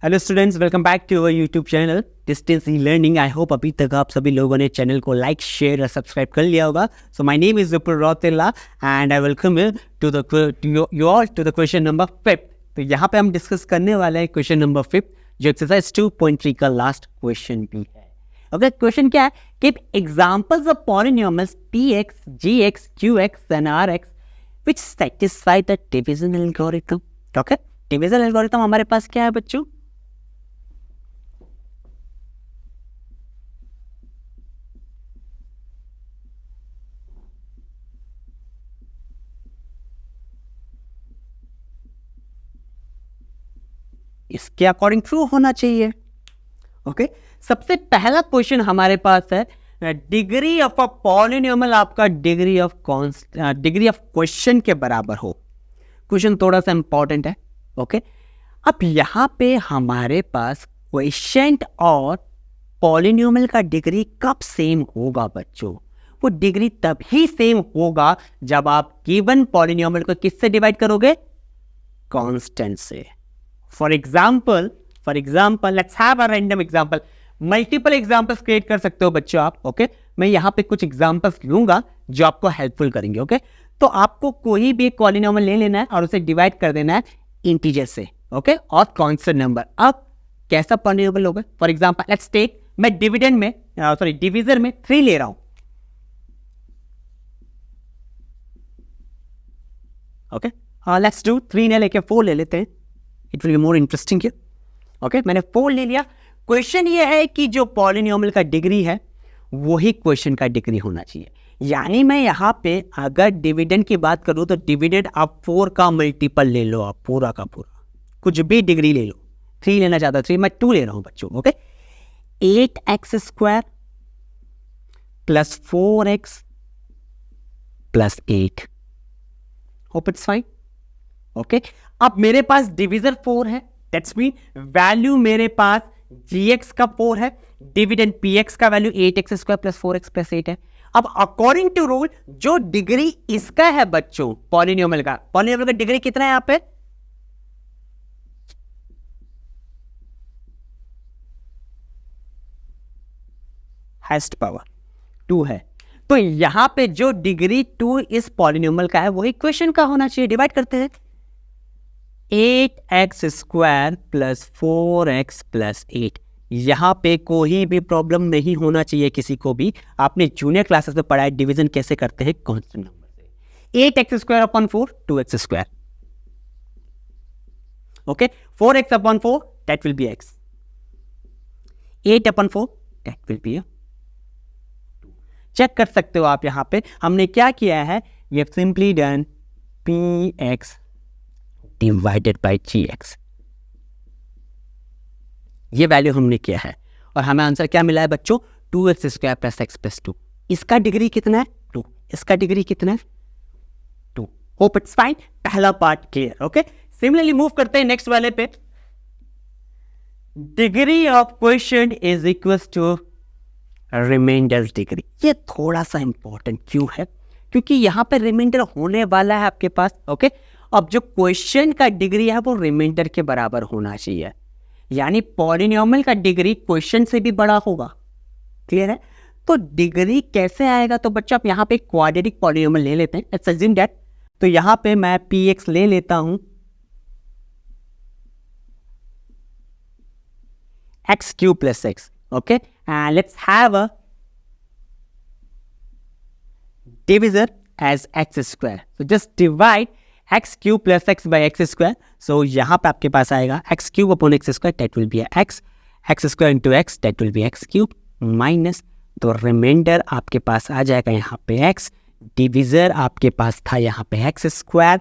Hello students, welcome back to our YouTube channel distance E learning. I hope अभी तक आप सभी लोगों ने चैनल को लाइक, शेयर और सब्सक्राइब कर लिया होगा। So my name is Vipul Rautela and I welcome you to the question number 5। तो यहाँ पे हम डिस्कस करने वाले हैं क्वेश्चन नंबर 5, जो एक्सरसाइज 2.3 का लास्ट क्वेश्चन भी है। ओके, क्वेश्चन क्या है कि examples of polynomials px, gx, qx and rx which satisfy the division algorithm। Okay, division algorithm हमारे पास क्या है बच्चों? इसके अकॉर्डिंग ट्रू होना चाहिए। ओके, सबसे पहला क्वेश्चन हमारे पास है डिग्री ऑफ अ पॉलिनोमियल आपका डिग्री ऑफ क्वेश्चन के बराबर हो। क्वेश्चन थोड़ा सा इंपॉर्टेंट है। ओके, अब यहां पे हमारे पास क्वेश्चन और पॉलिनोमियल का डिग्री कब सेम होगा बच्चों? वो डिग्री तभी सेम होगा जब आप गिवन पॉलिनोमियल को किससे डिवाइड करोगे? कांस्टेंट से। For example let's have a random example. Multiple examples create कर सकते हो बच्चों आप। ओके, मैं यहाँ पे कुछ एग्जाम्पल्स लूंगा जो आपको हेल्पफुल करेंगे। ओके, तो आपको कोई भी एक पॉलिनोमियल ले लेना है और उसे डिवाइड कर देना है इंटीजर से। ओके, और कांस्टेंट नंबर। अब कैसा पॉलिनोमियल होगा? फॉर एग्जाम्पल लेट्स टेक, मैं डिविजन में 3 ले रहा हूं। ओके, लेट्स डू 3 ने लेके 4 ले लेते हैं। It will be more interesting here. Okay, मैंने 4 ले लिया। क्वेश्चन ये है कि जो पॉलिनोमियल का डिग्री है वही क्वेश्चन का डिग्री होना चाहिए। यानी मैं यहाँ पे अगर डिविडेंड की बात करूँ तो डिविडेंड आप 4 का मल्टीपल ले लो, आप पूरा का पूरा, कुछ भी डिग्री ले लो। 3 लेना चाहता 3, मैं 2 ले रहा हूँ बच्चों। Okay, 8x² plus 4x plus 8। Hope it's fine. Okay, अब मेरे पास डिविजन 4 है, दैट्स मीन वैल्यू मेरे पास gx का 4 है, डिविडेंड px का value 8x² plus 4x plus 8 है। अब अकॉर्डिंग टू रूल जो डिग्री इसका है बच्चों पॉलिनोमियल का डिग्री कितना है यहाँ पे? हाईएस्ट पावर 2 है। तो यहां पे जो डिग्री 2 इस पॉलिनोमियल का है वही इक्वेशन का होना चाहिए। डिवाइड करते हैं 8x² प्लस 4x प्लस 8। यहां पे कोई भी प्रॉब्लम नहीं होना चाहिए किसी को भी। आपने जूनियर क्लासेस में पढ़ा है डिवीजन कैसे करते हैं कांस्टेंट नंबर से। 8x² upon 4 2x²। Okay, 4x upon 4 that will be x। 8 upon 4 that will be 2। Check कर सकते हो आप। यहां पे हमने क्या किया है, we have simply done px divided by gx। ये वैल्यू हमने किया है और हमें आंसर क्या मिला है बच्चों? 2x² plus x plus 2। इसका डिग्री कितना है? 2। इसका डिग्री कितना है? 2। Hope it's fine. पहला part clear. Okay, similarly move करते हैं नेक्स्ट वाले पे। Degree of question is equal to remainder degree. ये थोड़ा सा इंपॉर्टेंट क्यों है? क्योंकि यहां पे रिमाइंडर होने वाला है आपके पास। ओके, अब जो क्वेश्चन का डिग्री है वो रिमाइंडर के बराबर होना चाहिए। यानी पॉलिनोमियल का डिग्री क्वेश्चन से भी बड़ा होगा। क्लियर है? तो डिग्री कैसे आएगा? तो बच्चों आप यहाँ पे क्वाड्रेटिक पॉलिनोमियल ले लेते हैं। Let's assume that. तो यहाँ पे मैं px ले लेता हूं x³ plus x। Okay, and let's have a divisor as x²। so just divide x³ plus x by x²। so यहाँ पे आपके पास आएगा x³ upon x² that will be x, x² into x that will be x³ minus, तो reminder आपके पास आ जाएगा यहाँ पे x, divisor आपके पास था यहाँ पे x²,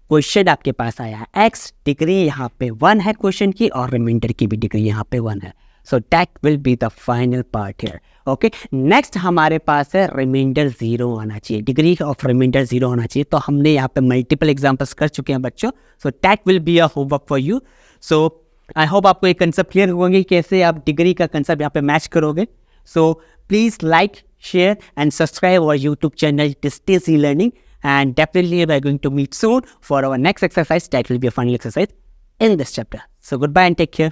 क्वेश्चन आपके पास आया x, डिग्री यहाँ पे 1 है क्वेश्चन की और रिमाइंडर की भी डिग्री यहाँ पे 1 है। So that will be the final part here. Okay, next हमारे पास है रिमाइंडर 0 आना चाहिए, डिग्री ऑफ रिमाइंडर 0 होना चाहिए। तो हमने यहाँ पे मल्टीपल एग्जांपल्स कर चुके हैं बच्चों। So that will be a homework for you. So I hope आपको एक कंसेप्ट क्लियर होंगे कैसे आप डिग्री का कंसेप्ट यहाँ पे मैच करोगे। So please like, share and subscribe our YouTube channel Distance E-Learning, and definitely we are going to meet soon for our next exercise. That will be a final exercise in this chapter. So goodbye and take care.